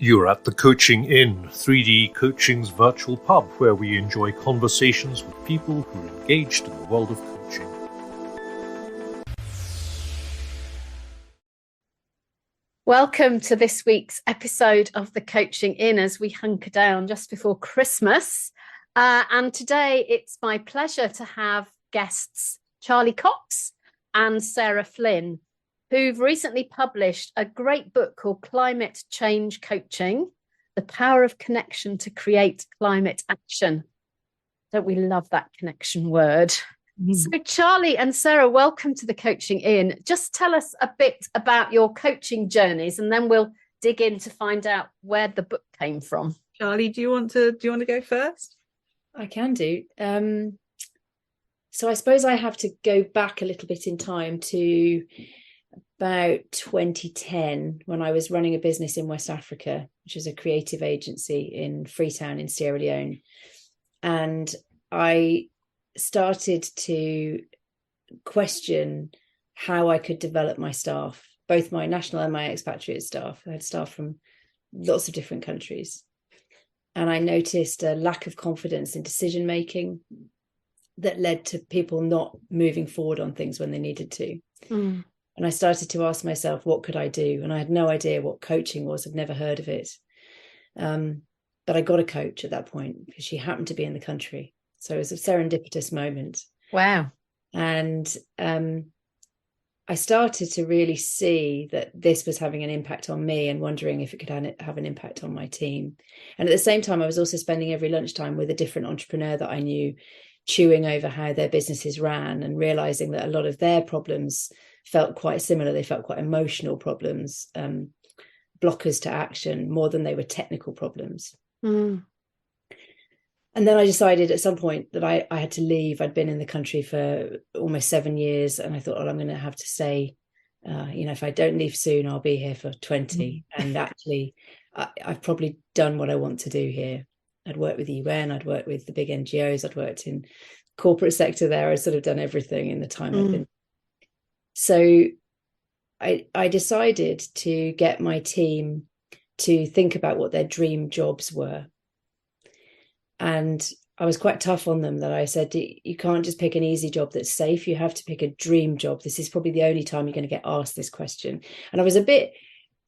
You're at the Coaching Inn, 3D Coaching's virtual pub, where we enjoy conversations with people who are engaged in the world of coaching. Welcome to this week's episode of the Coaching Inn as we hunker down just before Christmas. And today it's my pleasure to have guests Charly Cox and Sarah Flynn, who've recently published a great book called Climate Change Coaching, The Power of Connection to Create Climate Action. Don't we love that connection word? So Charly and Sarah, welcome to the Coaching Inn. Just tell us a bit about your coaching journeys and then we'll dig in to find out where the book came from. Charly, do you want to go first? I can do. So I suppose I have to go back a little bit in time to about 2010 when I was running a business in West Africa, which is a creative agency in Freetown in Sierra Leone. And I started to question how I could develop my staff, both my national and my expatriate staff. I had staff from lots of different countries. And I noticed a lack of confidence in decision making that led to people not moving forward on things when they needed to. And I started to ask myself, what could I do? And I had no idea what coaching was. I'd never heard of it. But I got a coach at that point because she happened to be in the country. So it was a serendipitous moment. Wow. And I started to really see that this was having an impact on me and wondering if it could have an impact on my team. And at the same time, I was also spending every lunchtime with a different entrepreneur that I knew, chewing over how their businesses ran and realizing that a lot of their problems felt quite similar. They felt quite emotional problems, blockers to action more than they were technical problems. And then I decided at some point that I had to leave. I'd been in the country for almost 7 years. And I thought, well, I'm going to have to stay. If I don't leave soon, I'll be here for 20. And actually, I've probably done what I want to do here. I'd worked with the UN. I'd worked with the big NGOs. I'd worked in corporate sector there. I'd sort of done everything in the time I've been. So I decided to get my team to think about what their dream jobs were. And I was quite tough on them that I said, you can't just pick an easy job that's safe. You have to pick a dream job. This is probably the only time you're going to get asked this question. And I was a bit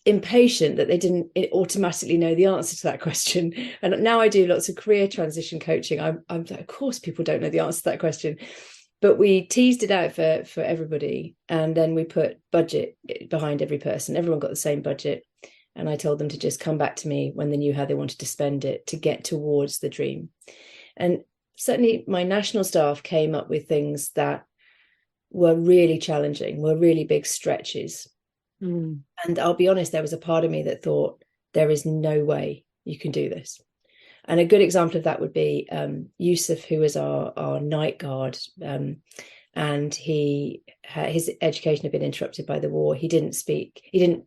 impatient that they didn't automatically know the answer to that question. And now I do lots of career transition coaching. I'm of course, people don't know the answer to that question. But we teased it out for everybody. And then we put budget behind every person. Everyone got the same budget. And I told them to just come back to me when they knew how they wanted to spend it to get towards the dream. And certainly my national staff came up with things that were really challenging, were really big stretches. And I'll be honest, there was a part of me that thought, there is no way you can do this. And a good example of that would be Yusuf, who was our night guard. And his education had been interrupted by the war. He didn't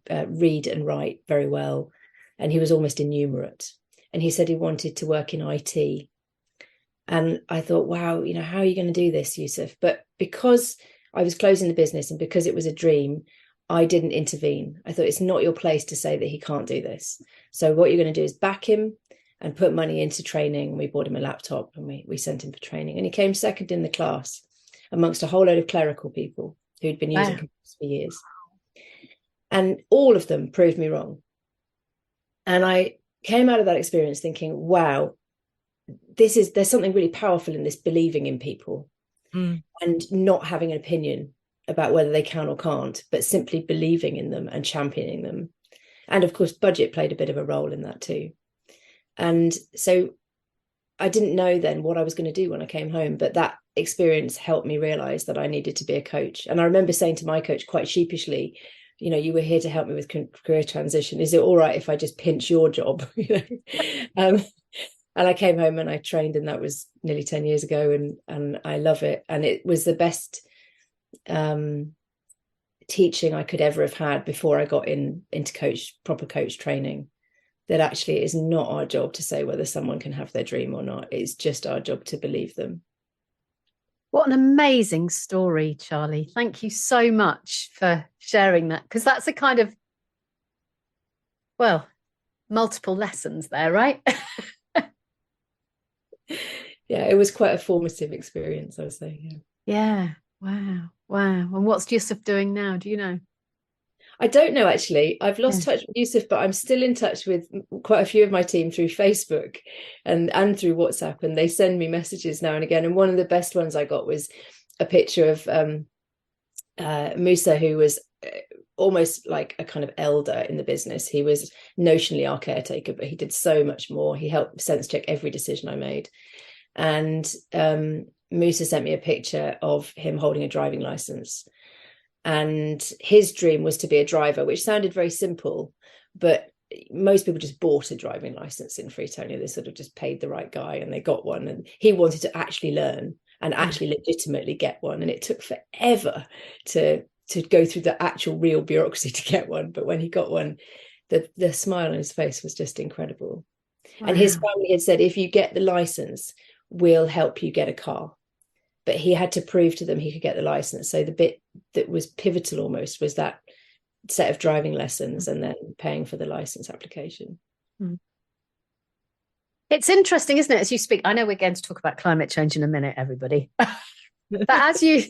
read and write very well. And he was almost innumerate. And he said he wanted to work in IT. And I thought, wow, how are you going to do this, Yusuf? But because I was closing the business and because it was a dream, I didn't intervene. I thought, it's not your place to say that he can't do this. So what you're going to do is back him and put money into training. We bought him a laptop and we sent him for training. And he came second in the class amongst a whole load of clerical people who'd been using computers for years. And all of them proved me wrong. And I came out of that experience thinking, wow, there's something really powerful in this believing in people and not having an opinion about whether they can or can't, but simply believing in them and championing them. And of course, budget played a bit of a role in that too. And so I didn't know then what I was going to do when I came home, but that experience helped me realize that I needed to be a coach. And I remember saying to my coach quite sheepishly, you were here to help me with career transition. Is it all right if I just pinch your job? And I came home and I trained, and that was nearly 10 years ago. And I love it. And it was the best teaching I could ever have had before I got into proper coach training. That actually it is not our job to say whether someone can have their dream or not. It's just our job to believe them. What an amazing story, Charly. Thank you so much for sharing that, because that's a kind of, well, multiple lessons there, right? Yeah, it was quite a formative experience, I would say. Yeah. Wow. And what's Yusuf doing now? Do you know? I don't know, actually. I've lost touch with Yusuf, but I'm still in touch with quite a few of my team through Facebook and through WhatsApp, and they send me messages now and again. And one of the best ones I got was a picture of Musa, who was almost like a kind of elder in the business. He was notionally our caretaker, but he did so much more. He helped sense check every decision I made. And Musa sent me a picture of him holding a driving license. And his dream was to be a driver, which sounded very simple, but most people just bought a driving license in Freetonia. They sort of just paid the right guy and they got one. And he wanted to actually learn and actually legitimately get one. And it took forever to go through the actual real bureaucracy to get one. But when he got one, the smile on his face was just incredible. Wow. And his family had said, if you get the license, we'll help you get a car. But he had to prove to them he could get the license. So the bit that was pivotal almost was that set of driving lessons and then paying for the license application. It's interesting, isn't it, as you speak? I know we're going to talk about climate change in a minute, everybody. But as you,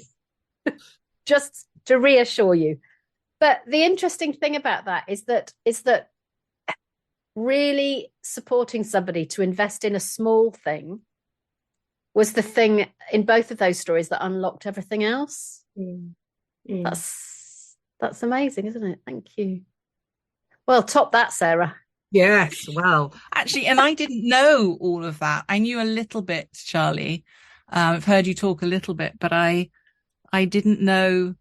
just to reassure you, but the interesting thing about that is that really supporting somebody to invest in a small thing was the thing in both of those stories that unlocked everything else. That's amazing, isn't it? Thank you. Well, top that, Sarah. Yes, well, actually, and I didn't know all of that. I knew a little bit, Charly. I've heard you talk a little bit, but I didn't know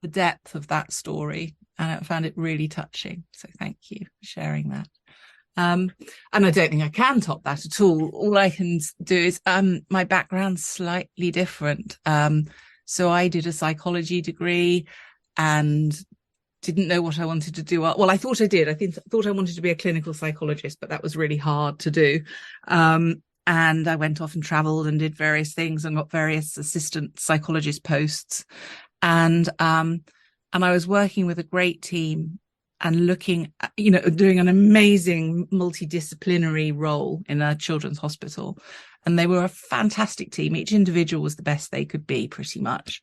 the depth of that story, and I found it really touching. So thank you for sharing that. And I don't think I can top that at all. All I can do is my background's slightly different. So I did a psychology degree and didn't know what I wanted to do. Well, I thought I did. I thought I wanted to be a clinical psychologist, but that was really hard to do. And I went off and traveled and did various things and got various assistant psychologist posts. And I was working with a great team and looking at, doing an amazing multidisciplinary role in a children's hospital. And they were a fantastic team. Each individual was the best they could be, pretty much.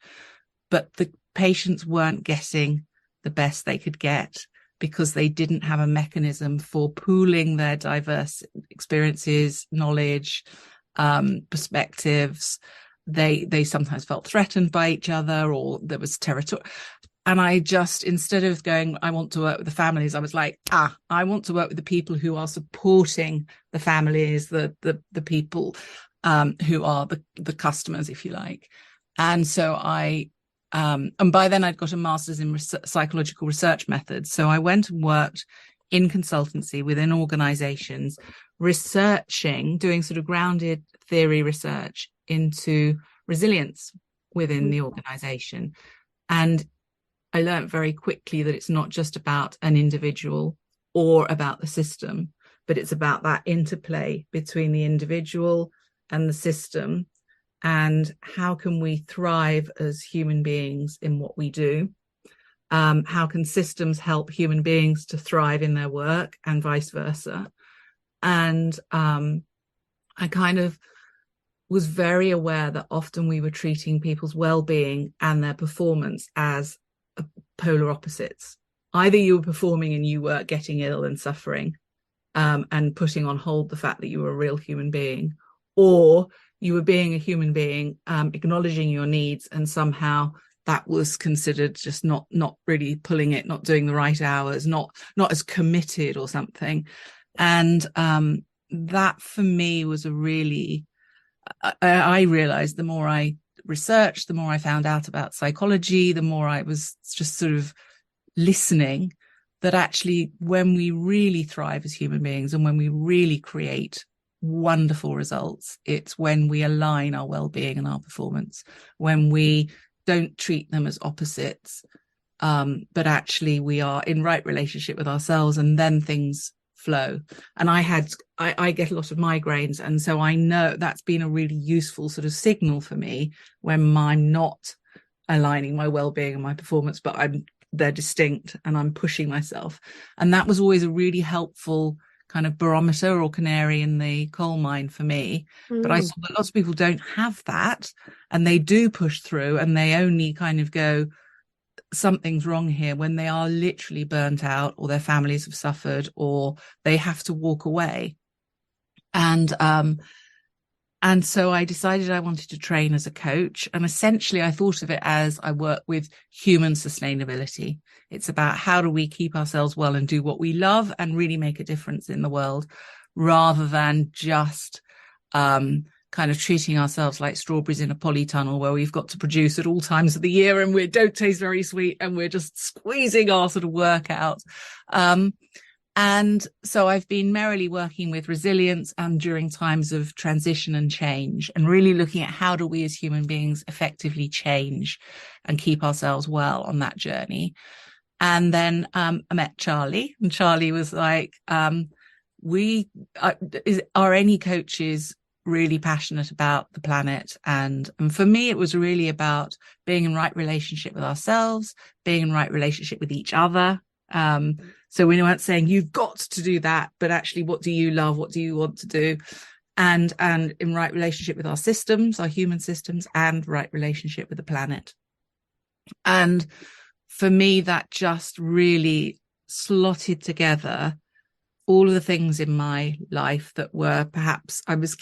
But the patients weren't getting the best they could get because they didn't have a mechanism for pooling their diverse experiences, knowledge, perspectives. They sometimes felt threatened by each other, or there was territory. And I just, instead of going, I want to work with the families, I was like, I want to work with the people who are supporting the families, the people who are the customers, if you like. And so and by then I'd got a master's in psychological research methods. So I went and worked in consultancy within organizations, researching, doing sort of grounded theory research into resilience within the organization. And I learned very quickly that it's not just about an individual or about the system, but it's about that interplay between the individual and the system, and how can we thrive as human beings in what we do? How can systems help human beings to thrive in their work and vice versa? And I kind of was very aware that often we were treating people's well-being and their performance as polar opposites. Either you were performing and you were getting ill and suffering and putting on hold the fact that you were a real human being, or you were being a human being, acknowledging your needs, and somehow that was considered just not really pulling it, not doing the right hours, not as committed or something. And that for me was a really, I realized the more I researched, the more I found out about psychology, the more I was just sort of listening, that actually when we really thrive as human beings and when we really create wonderful results, it's when we align our well-being and our performance, when we don't treat them as opposites, but actually we are in right relationship with ourselves, and then things flow. And I get a lot of migraines, and so I know that's been a really useful sort of signal for me when I'm not aligning my well-being and my performance, but I'm they're distinct and I'm pushing myself. And that was always a really helpful kind of barometer or canary in the coal mine for me. But I saw that lots of people don't have that, and they do push through, and they only kind of go, something's wrong here, when they are literally burnt out, or their families have suffered, or they have to walk away. And so I decided I wanted to train as a coach. And essentially I thought of it as I work with human sustainability. It's about how do we keep ourselves well and do what we love and really make a difference in the world, rather than just kind of treating ourselves like strawberries in a polytunnel where we've got to produce at all times of the year and we don't taste very sweet and we're just squeezing our sort of work out. And so I've been merrily working with resilience and during times of transition and change, and really looking at how do we as human beings effectively change and keep ourselves well on that journey. And then I met Charly, and Charly was like, are any coaches really passionate about the planet? And for me, it was really about being in right relationship with ourselves, being in right relationship with each other. So we weren't saying you've got to do that, but actually, what do you love? What do you want to do? And in right relationship with our systems, our human systems, and right relationship with the planet. And for me, that just really slotted together all of the things in my life that were perhaps I was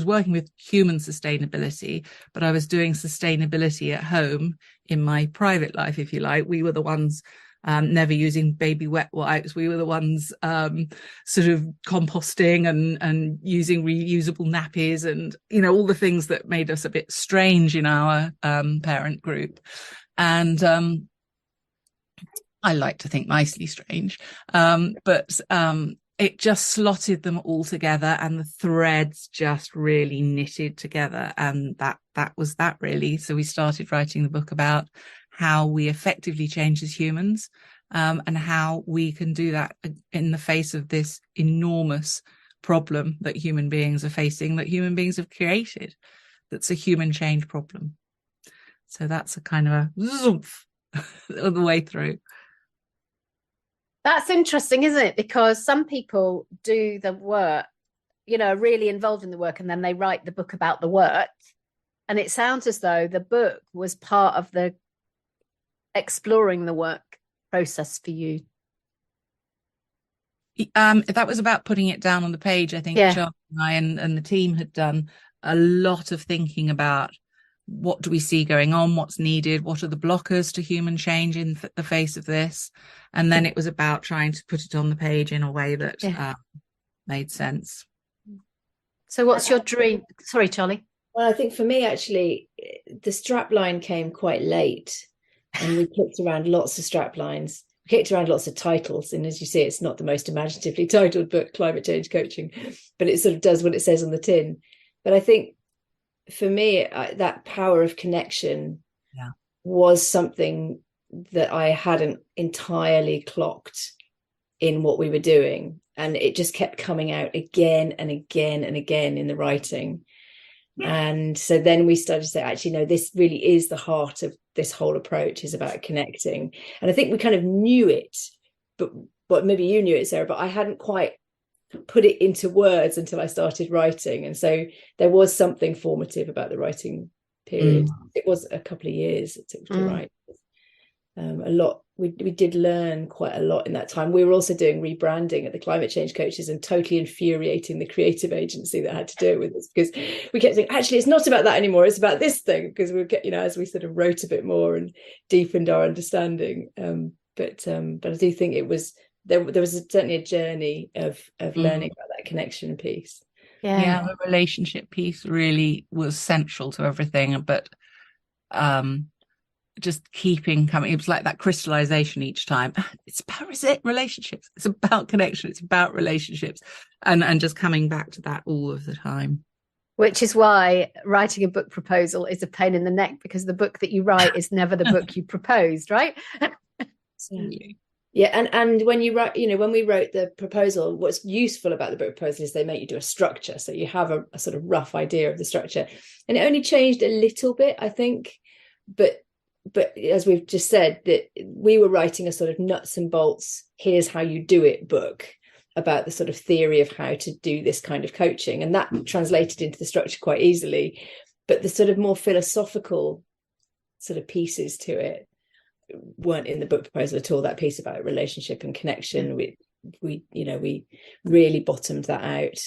working with human sustainability, but I was doing sustainability at home in my private life, if you like. We were the ones never using baby wet wipes. We were the ones sort of composting and using reusable nappies and, all the things that made us a bit strange in our parent group. And I like to think nicely strange, but it just slotted them all together, and the threads just really knitted together. And that was that really. So we started writing the book about how we effectively change as humans, and how we can do that in the face of this enormous problem that human beings are facing, that human beings have created. That's a human change problem. So that's a kind of a zoomph all the way through. That's interesting, isn't it? Because some people do the work, really involved in the work, and then they write the book about the work. And it sounds as though the book was part of the exploring the work process for you. That was about putting it down on the page. I think Charly and I and the team had done a lot of thinking about what do we see going on, what's needed, what are the blockers to human change in the face of this, and then it was about trying to put it on the page in a way that made sense. So what's your dream? Sorry, Charly. Well, I think for me, actually, the strapline came quite late, and we kicked around lots of straplines. We kicked around lots of titles, and as you see, it's not the most imaginatively titled book, Climate Change Coaching, but it sort of does what it says on the tin. But I think for me, that power of connection was something that I hadn't entirely clocked in what we were doing. And it just kept coming out again and again and again in the writing. And so then we started to say, actually, no, this really is the heart of this whole approach, is about connecting. And I think we kind of knew it, but maybe you knew it, Sarah, but I hadn't quite put it into words until I started writing. And so there was something formative about the writing period. It was a couple of years it took to write. A lot. We did learn quite a lot in that time. We were also doing rebranding at the Climate Change Coaches and totally infuriating the creative agency that had to do it with us, because we kept saying, actually, it's not about that anymore. It's about this thing, because we get, as we sort of wrote a bit more and deepened our understanding. But I do think it was, there was certainly a journey of learning about that connection piece. Yeah, the relationship piece really was central to everything, but just keeping coming. It was like that crystallization each time. It's about relationships. It's about connection. It's about relationships, and just coming back to that all of the time. Which is why writing a book proposal is a pain in the neck, because the book that you write is never the book you proposed, right? Absolutely. Yeah, and when you write, when we wrote the proposal, what's useful about the book proposal is they make you do a structure, so you have a sort of rough idea of the structure, and it only changed a little bit, I think, but but as we've just said, that we were writing a sort of nuts and bolts, here's how you do it book about the sort of theory of how to do this kind of coaching, and that translated into the structure quite easily. But the sort of more philosophical sort of pieces to it weren't in the book proposal at all. That piece about relationship and connection, we really bottomed that out.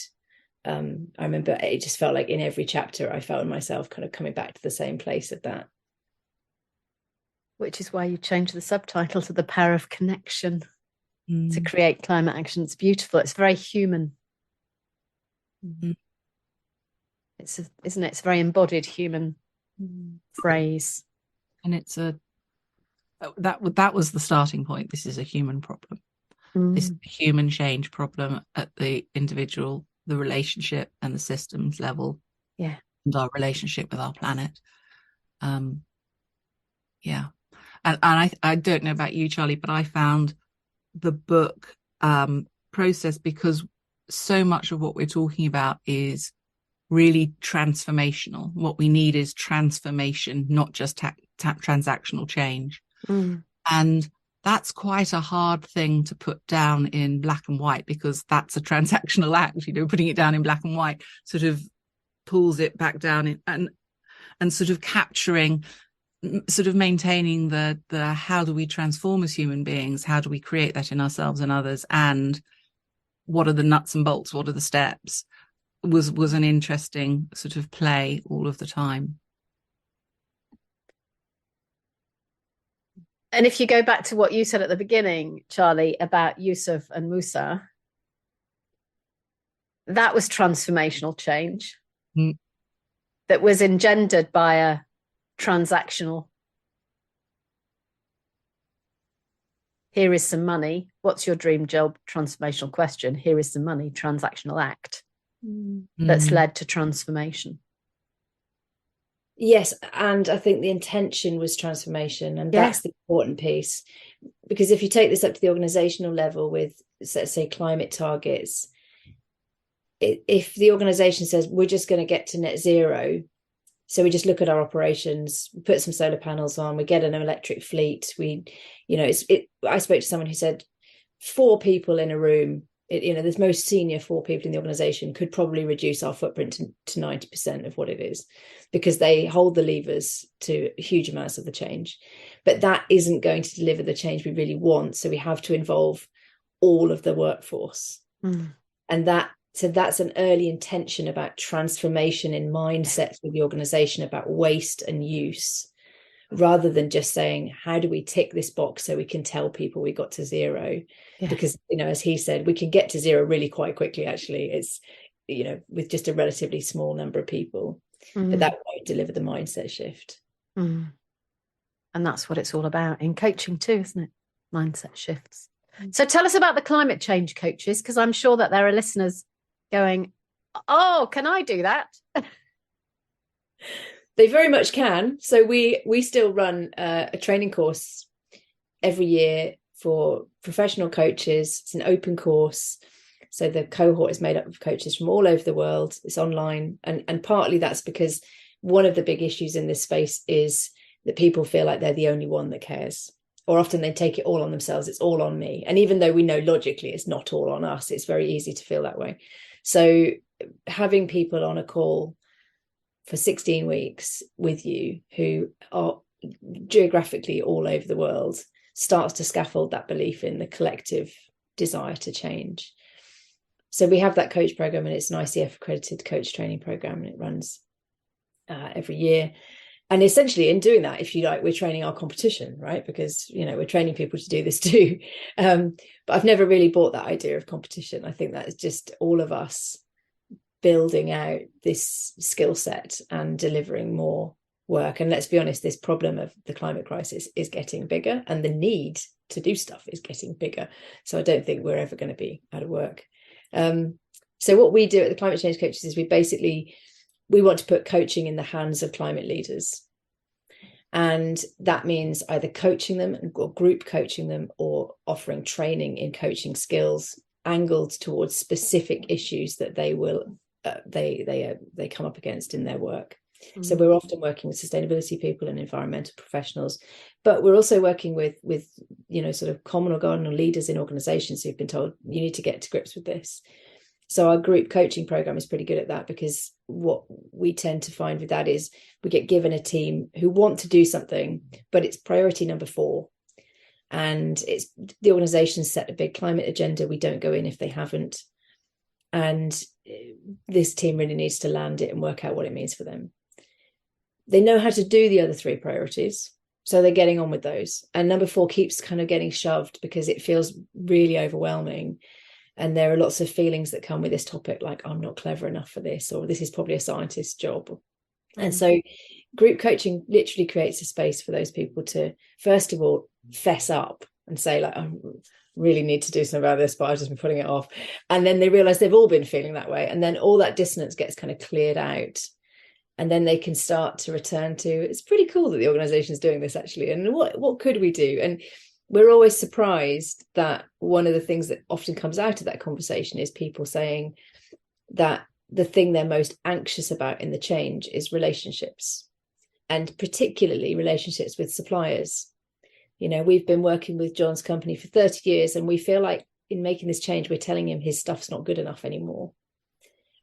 I remember it just felt like in every chapter I found myself kind of coming back to the same place of that. Which is why you changed the subtitle to The Power of Connection to create climate action. It's beautiful. It's very human. Mm-hmm. Isn't it? It's a very embodied human phrase. And it's that was the starting point. This is a human problem. This is a human change problem at the individual, the relationship and the systems level. Yeah. And our relationship with our planet. Yeah. And I don't know about you, Charly, but I found the book process, because so much of what we're talking about is really transformational. What we need is transformation, not just transactional change. And that's quite a hard thing to put down in black and white, because that's a transactional act. Putting it down in black and white sort of pulls it back down and sort of capturing, sort of maintaining the how do we transform as human beings? How do we create that in ourselves and others? And what are the nuts and bolts? What are the steps? Was an interesting sort of play all of the time. And if you go back to what you said at the beginning, Charly, about Yusuf and Musa, that was transformational change that was engendered by a transactional. Here is some money. What's your dream job? Transformational question. Here is some money. Transactional act that's led to transformation. Yes, and I think the intention was transformation, and that's the important piece. Because if you take this up to the organizational level with, let's say, climate targets, if the organization says we're just going to get to net zero, so we just look at our operations, we put some solar panels on, we get an electric fleet, I spoke to someone who said 4 people in a room, the most senior 4 people in the organization could probably reduce our footprint to 90% of what it is, because they hold the levers to huge amounts of the change. But that isn't going to deliver the change we really want. So we have to involve all of the workforce. And that's an early intention about transformation in mindsets with the organization about waste and use, rather than just saying, how do we tick this box so we can tell people we got to zero? Because, as he said, we can get to zero really quite quickly, actually. It's, with just a relatively small number of people, but that won't deliver the mindset shift. And that's what it's all about in coaching too, isn't it? Mindset shifts. So tell us about the climate change coaches, because I'm sure that there are listeners going, oh, can I do that? They very much can. So we still run a training course every year for professional coaches. It's an open course. So the cohort is made up of coaches from all over the world. It's online. And partly that's because one of the big issues in this space is that people feel like they're the only one that cares. Or often they take it all on themselves. It's all on me. And even though we know logically it's not all on us, it's very easy to feel that way. So having people on a call for 16 weeks with you who are geographically all over the world starts to scaffold that belief in the collective desire to change. So we have that coach program, and it's an ICF accredited coach training program, and it runs every year. And essentially in doing that, if you like, we're training our competition, right? Because, we're training people to do this too. But I've never really bought that idea of competition. I think that is just all of us building out this skill set and delivering more work. And let's be honest, this problem of the climate crisis is getting bigger, and the need to do stuff is getting bigger. So I don't think we're ever going to be out of work. So what we do at the Climate Change Coaches is we want to put coaching in the hands of climate leaders. And that means either coaching them or group coaching them, or offering training in coaching skills angled towards specific issues that they will they come up against in their work. So we're often working with sustainability people and environmental professionals, but we're also working with sort of common or garden leaders in organizations who've been told, you need to get to grips with this. So our group coaching program is pretty good at that, because what we tend to find with that is we get given a team who want to do something, but it's priority number 4. And it's the organization set a big climate agenda. We don't go in if they haven't. And this team really needs to land it and work out what it means for them. They know how to do the other 3 priorities, so they're getting on with those. And number 4 keeps kind of getting shoved because it feels really overwhelming. And there are lots of feelings that come with this topic, like I'm not clever enough for this, or this is probably a scientist's job. And so group coaching literally creates a space for those people to, first of all, fess up and say, like, I really need to do something about this, but I've just been putting it off. And then they realize they've all been feeling that way. And then all that dissonance gets kind of cleared out. And then they can start to return to, it's pretty cool that the organization is doing this, actually. And what could we do? And we're always surprised that one of the things that often comes out of that conversation is people saying that the thing they're most anxious about in the change is relationships, and particularly relationships with suppliers. We've been working with John's company for 30 years, and we feel like in making this change, we're telling him his stuff's not good enough anymore.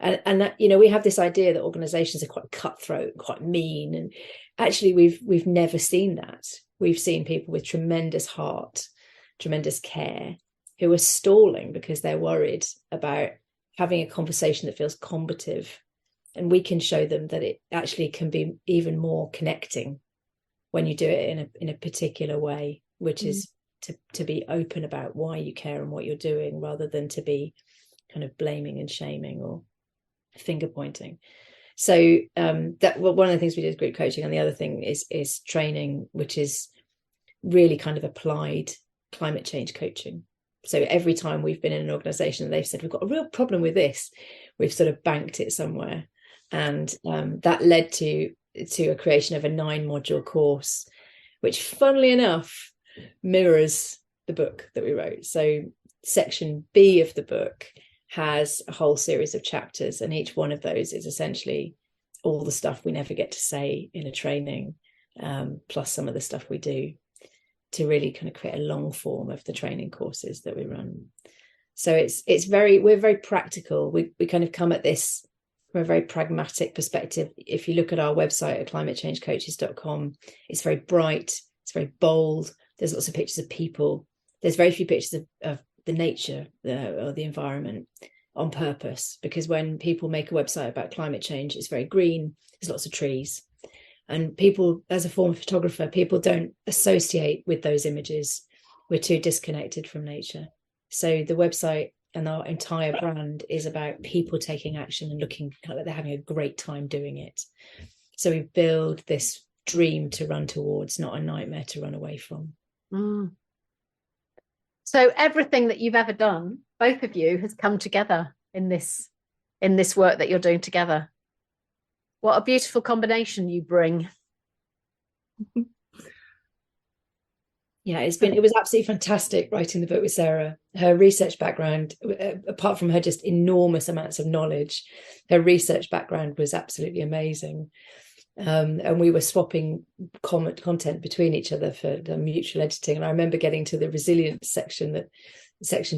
And that, we have this idea that organizations are quite cutthroat, quite mean. And actually, we've never seen that. We've seen people with tremendous heart, tremendous care, who are stalling because they're worried about having a conversation that feels combative. And we can show them that it actually can be even more connecting when you do it in a particular way, which is to be open about why you care and what you're doing, rather than to be kind of blaming and shaming or finger pointing. So that one of the things we do is group coaching, and the other thing is training, which is really kind of applied climate change coaching. So every time we've been in an organization and they've said we've got a real problem with this, we've sort of banked it somewhere. And that led to a creation of a 9-module course, which funnily enough mirrors the book that we wrote. So section B of the book has a whole series of chapters, and each one of those is essentially all the stuff we never get to say in a training, plus some of the stuff we do, to really kind of create a long form of the training courses that we run. So we're very practical. We kind of come at this from a very pragmatic perspective. If you look at our website at climatechangecoaches.com, it's very bright, it's very bold. There's lots of pictures of people. There's very few pictures of the nature or the environment, on purpose, because when people make a website about climate change, it's very green, there's lots of trees. And people, as a former photographer, people don't associate with those images. We're too disconnected from nature. So the website and our entire brand is about people taking action and looking like they're having a great time doing it. So we build this dream to run towards, not a nightmare to run away from. So everything that you've ever done, both of you, has come together in this work that you're doing together. What a beautiful combination you bring. Yeah, it was absolutely fantastic writing the book with Sarah. Her research background, apart from her just enormous amounts of knowledge, her research background was absolutely amazing. And we were swapping content between each other for the mutual editing. And I remember getting to the resilience section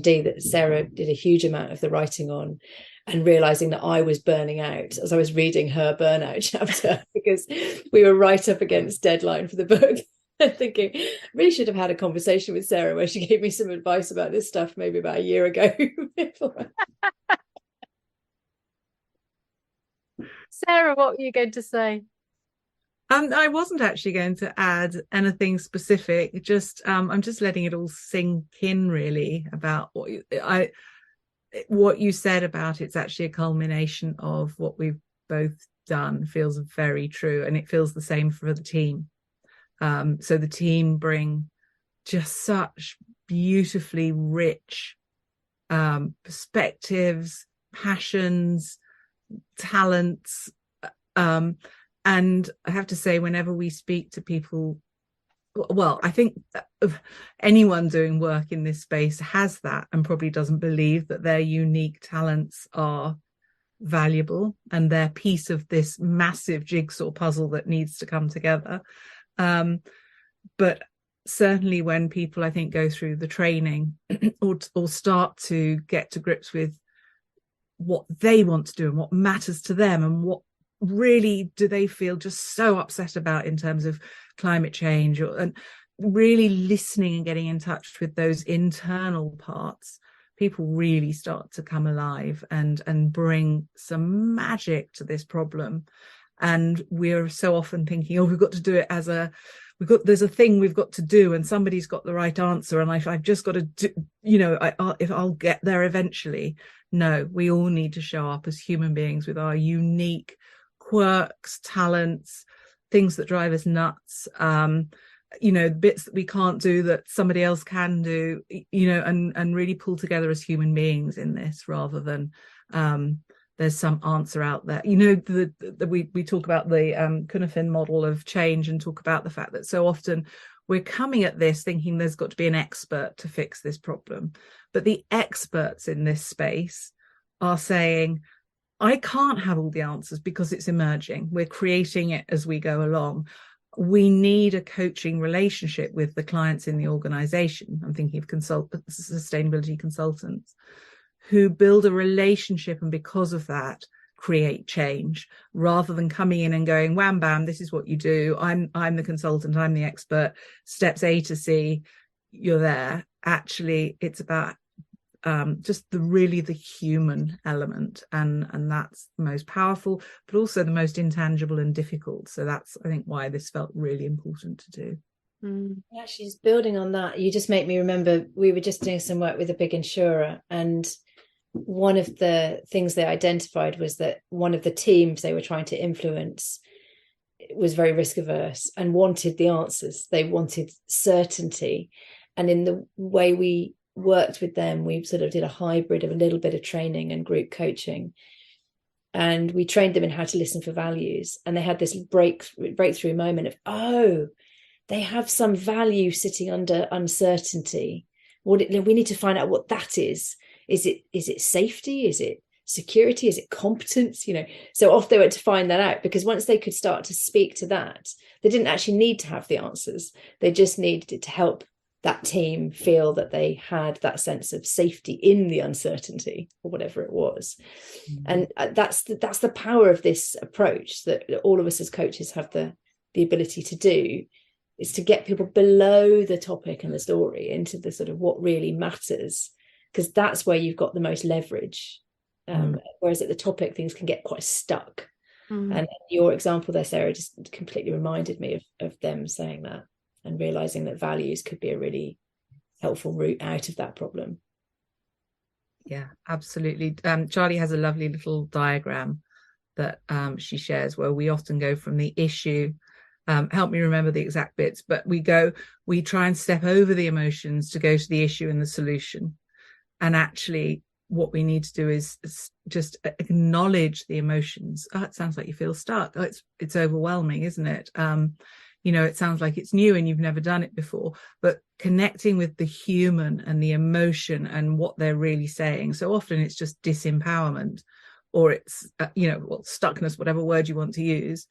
D that Sarah did a huge amount of the writing on, and realizing that I was burning out as I was reading her burnout chapter, because we were right up against deadline for the book. And thinking, I really should have had a conversation with Sarah where she gave me some advice about this stuff maybe about a year ago. Sarah, what were you going to say? I wasn't actually going to add anything specific. I'm just letting it all sink in, really, about what you said about it's actually a culmination of what we've both done. Feels very true, and it feels the same for the team. So the team bring just such beautifully rich perspectives, passions, talents. And I have to say, whenever we speak to people, well, I think anyone doing work in this space has that, and probably doesn't believe that their unique talents are valuable and they're piece of this massive jigsaw puzzle that needs to come together. But certainly when people, I think, go through the training or start to get to grips with what they want to do and what matters to them and what really do they feel just so upset about in terms of climate change, and really listening and getting in touch with those internal parts, people really start to come alive and bring some magic to this problem. And we're so often thinking, oh, we've got to do it there's a thing we've got to do and somebody's got the right answer and I've just got to do, if I'll get there eventually. No, we all need to show up as human beings with our unique quirks, talents, things that drive us nuts, bits that we can't do that somebody else can do, and really pull together as human beings in this, rather than there's some answer out there. We talk about the Cunningham model of change and talk about the fact that so often we're coming at this thinking there's got to be an expert to fix this problem. But the experts in this space are saying, I can't have all the answers because it's emerging. We're creating it as we go along. We need a coaching relationship with the clients in the organization. I'm thinking of sustainability consultants who build a relationship, and because of that create change, rather than coming in and going, wham bam, this is what you do, I'm the consultant, I'm the expert, steps A to C, you're there. Actually, it's about just the human element, and that's the most powerful, but also the most intangible and difficult. So that's, I think, why this felt really important to do. Actually, just building on that, you just make me remember we were just doing some work with a big insurer, and one of the things they identified was that one of the teams they were trying to influence was very risk averse and wanted the answers. They wanted certainty. And in the way we worked with them, we sort of did a hybrid of a little bit of training and group coaching. And we trained them in how to listen for values. And they had this breakthrough moment of, oh, they have some value sitting under uncertainty. We need to find out what that is. Is it safety? Is it security? Is it competence? So off they went to find that out, because once they could start to speak to that, they didn't actually need to have the answers. They just needed it to help that team feel that they had that sense of safety in the uncertainty, or whatever it was. And that's the power of this approach that all of us as coaches have the ability to do, is to get people below the topic and the story into the sort of what really matters, because that's where you've got the most leverage. Whereas at the topic, things can get quite stuck. And your example there, Sarah, just completely reminded me of them saying that and realizing that values could be a really helpful route out of that problem. Yeah, absolutely. Charly has a lovely little diagram that she shares, where we often go from the issue, help me remember the exact bits, but we try and step over the emotions to go to the issue and the solution. And actually what we need to do is just acknowledge the emotions. Oh, it sounds like you feel stuck. Oh, it's overwhelming, isn't it? It sounds like it's new and you've never done it before, but connecting with the human and the emotion and what they're really saying. So often it's just disempowerment, or it's, stuckness, whatever word you want to use,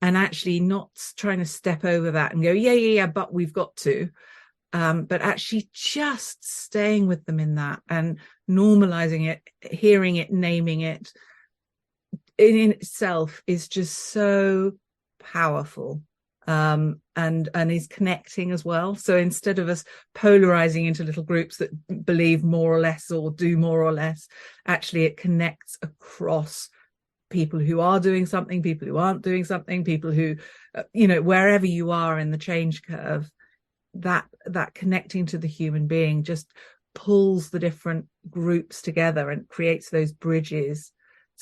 and actually not trying to step over that and go, yeah, but we've got to. But actually just staying with them in that and normalizing it, hearing it, naming it, in itself is just so powerful, and is connecting as well. So instead of us polarizing into little groups that believe more or less or do more or less, actually it connects across people who are doing something, people who aren't doing something, people who, wherever you are in the change curve. That connecting to the human being just pulls the different groups together and creates those bridges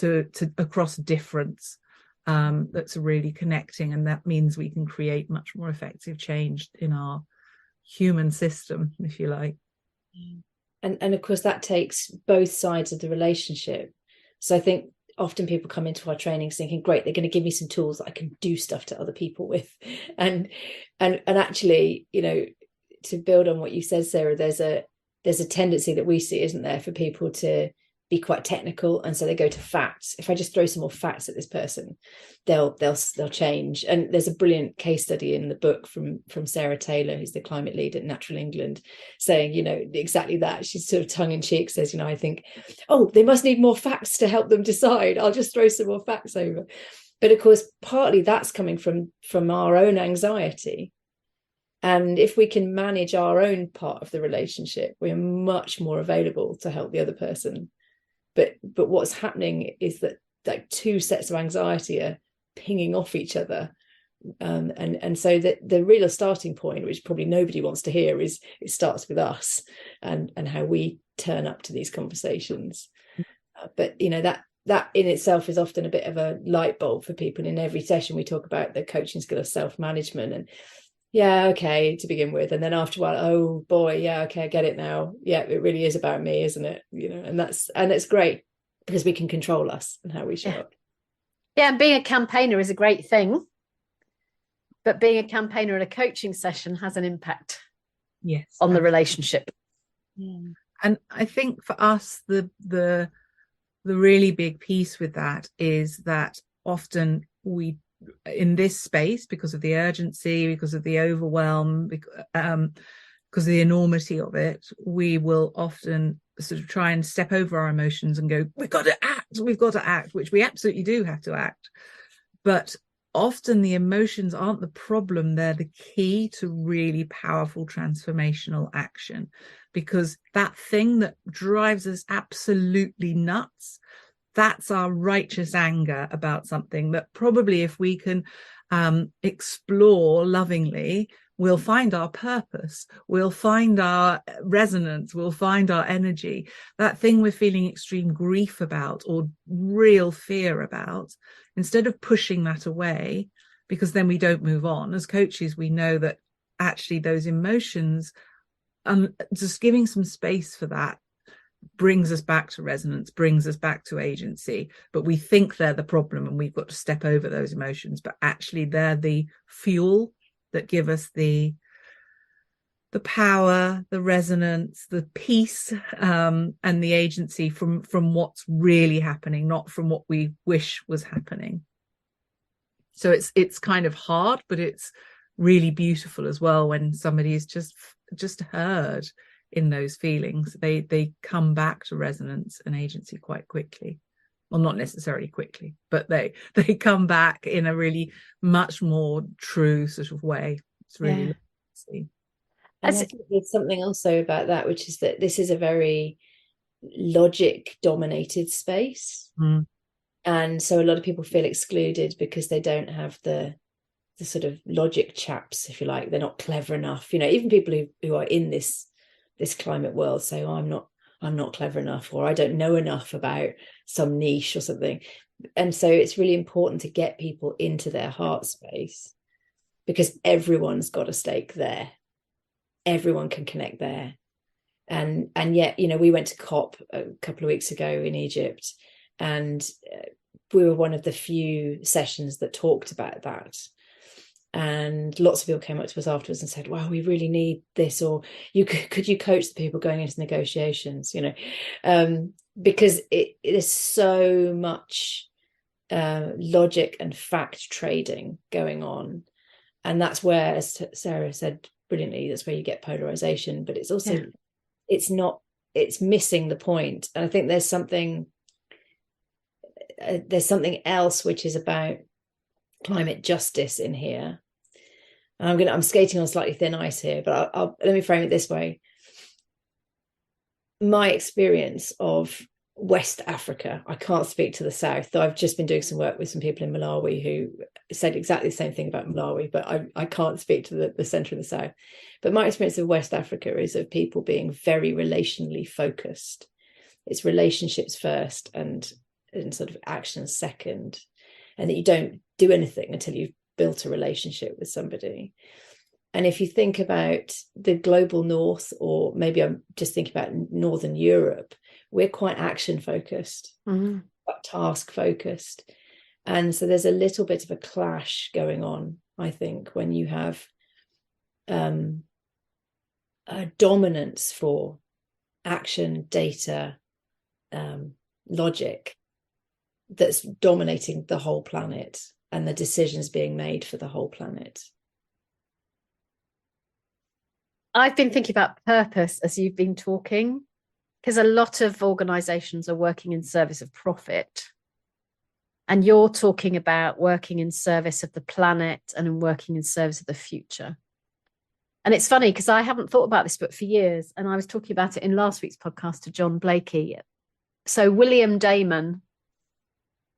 to across difference, that's really connecting, and that means we can create much more effective change in our human system, if you like. And of course that takes both sides of the relationship. So I think often people come into our trainings thinking, great, they're going to give me some tools that I can do stuff to other people with, and actually, to build on what you said, Sarah, there's a tendency that we see, isn't there, for people to be quite technical, and so they go to facts. If I just throw some more facts at this person, they'll change. And there's a brilliant case study in the book from Sarah Taylor, who's the climate lead at Natural England, saying, you know, exactly that. She's sort of tongue-in-cheek says, you know, I think, oh, they must need more facts to help them decide, I'll just throw some more facts over. But of course, partly that's coming from our own anxiety. And if we can manage our own part of the relationship, we're much more available to help the other person. But what's happening is that like two sets of anxiety are pinging off each other. And so the real starting point, which probably nobody wants to hear, is it starts with us and how we turn up to these conversations. But, you know, that in itself is often a bit of a light bulb for people. In every session, we talk about the coaching skill of self-management, and yeah, okay, to begin with. And then after a while, oh boy, yeah, okay, I get it now. Yeah, it really is about me, isn't it? You know, and it's great because we can control us and how we show up. Yeah, and being a campaigner is a great thing. But being a campaigner in a coaching session has an impact on the relationship. Yeah. And I think for us, the really big piece with that is that often we, in this space, because of the urgency, because of the overwhelm, because of the enormity of it, we will often sort of try and step over our emotions and go, we've got to act, which we absolutely do have to act. But often the emotions aren't the problem, they're the key to really powerful transformational action, because that thing that drives us absolutely nuts, that's our righteous anger about something that probably, if we can explore lovingly, we'll find our purpose, we'll find our resonance, we'll find our energy. That thing we're feeling extreme grief about or real fear about, instead of pushing that away, because then we don't move on. As coaches, we know that actually those emotions, just giving some space for that, brings us back to resonance, brings us back to agency. But we think they're the problem and we've got to step over those emotions, but actually they're the fuel that give us the power, the resonance, the peace, and the agency from what's really happening, not from what we wish was happening. So it's kind of hard, but it's really beautiful as well when somebody is just heard in those feelings. They come back to resonance and agency quite quickly. Well, not necessarily quickly, but they come back in a really much more true sort of way. It's really lovely. And I think there's something also about that, which is that this is a very logic dominated space. And so a lot of people feel excluded because they don't have the sort of logic chaps, if you like. They're not clever enough. You know, even people who are in this climate world say, oh, I'm not clever enough, or I don't know enough about some niche or something. And so it's really important to get people into their heart space, because everyone's got a stake there. Everyone can connect there. And yet, you know, we went to COP a couple of weeks ago in Egypt, and we were one of the few sessions that talked about that. And lots of people came up to us afterwards and said, wow, we really need this, or could you coach the people going into negotiations, you know, because it is so much logic and fact trading going on. And that's where, as Sarah said brilliantly, that's where you get polarization. But it's also, it's missing the point. And I think there's something else which is about climate justice in here. And I'm skating on slightly thin ice here, but let me frame it this way. My experience of West Africa, I can't speak to the South, though I've just been doing some work with some people in Malawi who said exactly the same thing about Malawi, but I can't speak to the centre of the South. But my experience of West Africa is of people being very relationally focused. It's relationships first and sort of actions second, and that you don't do anything until you've built a relationship with somebody. And if you think about the global north, or maybe I'm just thinking about Northern Europe, we're quite action focused, quite task focused. And so there's a little bit of a clash going on, I think, when you have a dominance for action, data, logic that's dominating the whole planet and the decisions being made for the whole planet. I've been thinking about purpose as you've been talking, because a lot of organizations are working in service of profit. And you're talking about working in service of the planet and working in service of the future. And it's funny because I haven't thought about this book for years. And I was talking about it in last week's podcast to John Blakey. So William Damon,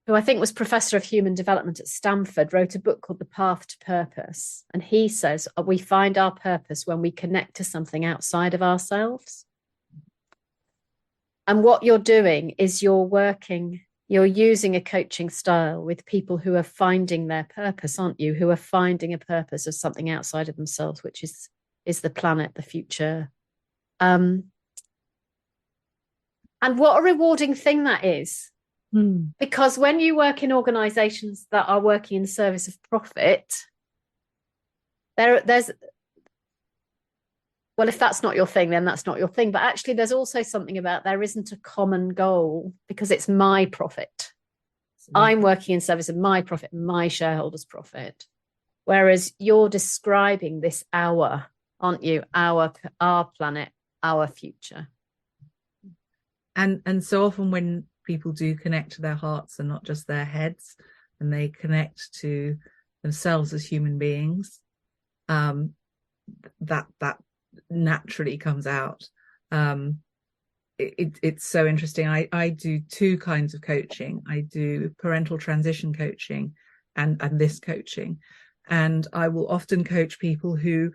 who I think was Professor of Human Development at Stanford, wrote a book called The Path to Purpose. And he says we find our purpose when we connect to something outside of ourselves. And what you're doing is you're using a coaching style with people who are finding their purpose, aren't you? Who are finding a purpose of something outside of themselves, which is the planet, the future. And what a rewarding thing that is. Because when you work in organizations that are working in service of profit, there's, well, if that's not your thing, then that's not your thing. But actually, there's also something about there isn't a common goal because it's my profit. I'm working in service of my profit, my shareholders' profit. Whereas you're describing this our, aren't you? Our planet, our future. And so often when people do connect to their hearts and not just their heads, and they connect to themselves as human beings, that naturally comes out. It's so interesting. I do two kinds of coaching. I do parental transition coaching and this coaching, and I will often coach people who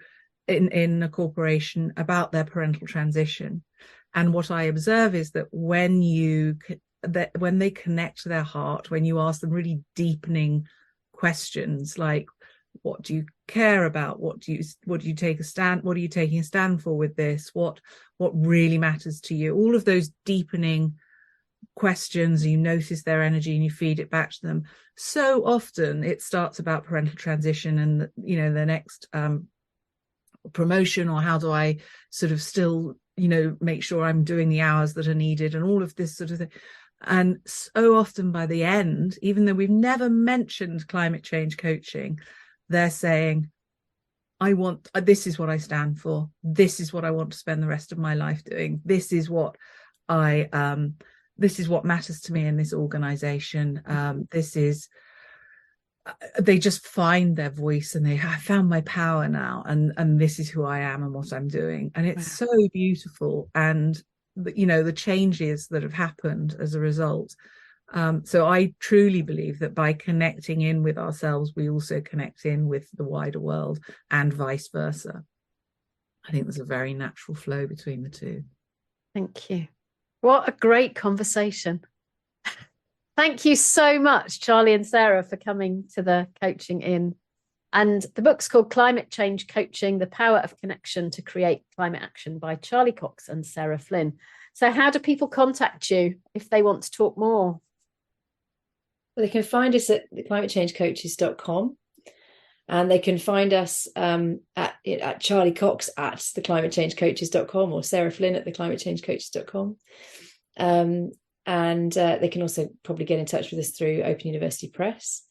in a corporation about their parental transition. And what I observe is that when they connect to their heart, when you ask them really deepening questions like, what do you care about? What are you taking a stand for with this? What really matters to you? All of those deepening questions, you notice their energy and you feed it back to them. So often it starts about parental transition and the next promotion, or how do I sort of still make sure I'm doing the hours that are needed, and all of this sort of thing. And so often by the end, even though we've never mentioned climate change coaching, they're saying, this is what I stand for. This is what I want to spend the rest of my life doing. This is what matters to me in this organization. They just find their voice and I found my power now, and this is who I am and what I'm doing. And it's so beautiful. And the changes that have happened as a result. So I truly believe that by connecting in with ourselves, we also connect in with the wider world, and vice versa. I think there's a very natural flow between the two. Thank you. What a great conversation. Thank you so much, Charly and Sarah, for coming to the Coaching In. And the book's called Climate Change Coaching, The Power of Connection to Create Climate Action by Charly Cox and Sarah Flynn. So how do people contact you if they want to talk more? Well, they can find us at theclimatechangecoaches.com, and they can find us at Charly Cox at theclimatechangecoaches.com, or Sarah Flynn at theclimatechangecoaches.com. And they can also probably get in touch with us through Open University Press.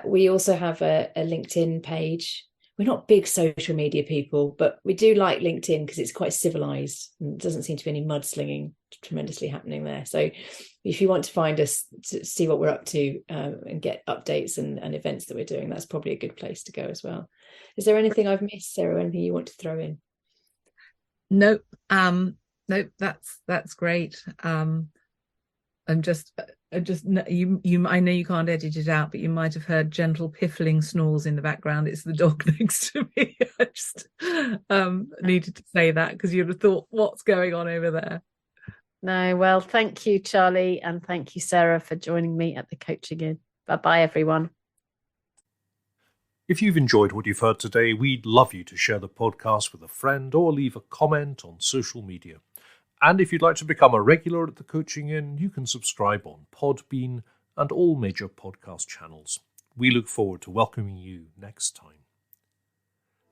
We also have a LinkedIn page. We're not big social media people, but we do like LinkedIn because it's quite civilized and doesn't seem to be any mudslinging tremendously happening there. So if you want to find us to see what we're up to and get updates and events that we're doing, that's probably a good place to go as well. Is there anything I've missed, Sarah? Anything you want to throw in? Nope. Nope. That's great. I'm just you I know you can't edit it out, but you might have heard gentle piffling snores in the background. It's the dog next to me. I just needed to say that because you'd have thought, what's going on over there? No, well, thank you, Charly, and thank you, Sarah, for joining me at the Coaching In. Bye-bye, everyone. If you've enjoyed what you've heard today, we'd love you to share the podcast with a friend or leave a comment on social media. And if you'd like to become a regular at the Coaching In, you can subscribe on Podbean and all major podcast channels. We look forward to welcoming you next time.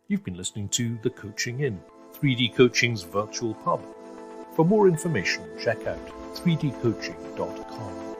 You've been listening to The Coaching In, 3D Coaching's virtual pub. For more information, check out 3dcoaching.com.